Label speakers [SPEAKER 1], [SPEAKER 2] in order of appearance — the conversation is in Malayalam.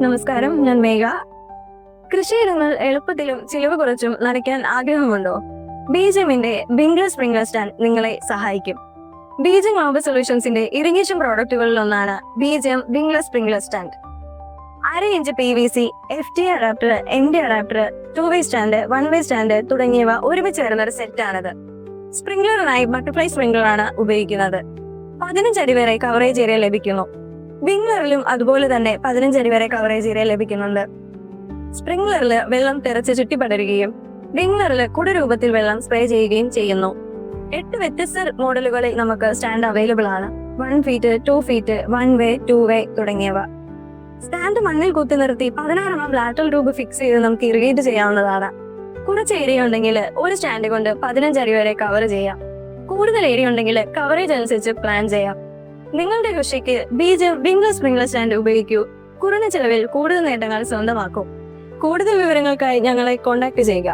[SPEAKER 1] നമസ്കാരം, ഞാൻ മേഘ. കൃഷിയിടങ്ങൾ എളുപ്പത്തിലും ചിലവ് കുറച്ചും നനയ്ക്കാൻ ആഗ്രഹമുണ്ടോ? ബീജമിന്റെ ബിംഗർ സ്പ്രിംഗ്ലർ സ്റ്റാൻഡ് നിങ്ങളെ സഹായിക്കും. ബീജം ഗ്ലോബൽ സൊല്യൂഷൻസിന്റെ ഇറിഗേഷൻ പ്രോഡക്റ്റുകളിൽ ഒന്നാണ് ബീജം ബിംഗർ sprinkler stand. 1/2 inch PVC, FT adapter, ND adapter, 2-വേ സ്റ്റാൻഡ്, 1-വേ സ്റ്റാൻഡ് തുടങ്ങിയവ ഒരുമിച്ച് വരുന്ന ഒരു സെറ്റാണിത്. സ്പ്രിംഗ്ലറിനായി ബട്ടർഫ്ലൈ സ്പ്രിംഗ്ലർ ആണ് ഉപയോഗിക്കുന്നത്. 15 അടി വരെ കവറേജ് ഏരിയ ലഭിക്കുന്നു. വിംഗ്ലറിലും അതുപോലെ തന്നെ 15 അടി വരെ കവറേജ് ഏരിയ ലഭിക്കുന്നുണ്ട്. സ്പ്രിംഗ്ലറിൽ വെള്ളം തെറിച്ച് ചുറ്റിപ്പടരുകയും വിംഗ്ലറിൽ കുട രൂപത്തിൽ വെള്ളം സ്പ്രേ ചെയ്യുകയും ചെയ്യുന്നു. 8 വ്യത്യസ്ത മോഡലുകളിൽ നമുക്ക് സ്റ്റാൻഡ് അവൈലബിൾ ആണ്. 1 ഫീറ്റ്, 2 ഫീറ്റ്, 1-വേ, 2-വേ തുടങ്ങിയവ. സ്റ്റാൻഡ് മണ്ണിൽ കുത്തി നിർത്തി 16 ലാറ്ററൽ ട്യൂബ് ഫിക്സ് ചെയ്ത് നമുക്ക് ഇറിഗേറ്റ് ചെയ്യാവുന്നതാണ്. കുറച്ച് ഏരിയ ഉണ്ടെങ്കിൽ ഒരു സ്റ്റാൻഡ് കൊണ്ട് 15 അടി വരെ കവർ ചെയ്യാം. കൂടുതൽ ഏരിയ ഉണ്ടെങ്കിൽ കവറേജ് അനുസരിച്ച് പ്ലാൻ ചെയ്യാം. നിങ്ങളുടെ കൃഷിക്ക് ബീജം ബിംഗർ സ്പ്രിംഗ്ലർ സ്റ്റാൻഡ് ഉപയോഗിക്കൂ. കുറഞ്ഞ ചെലവിൽ കൂടുതൽ നേട്ടങ്ങൾ സ്വന്തമാക്കൂ. കൂടുതൽ വിവരങ്ങൾക്കായി ഞങ്ങളെ കോൺടാക്ട് ചെയ്യുക.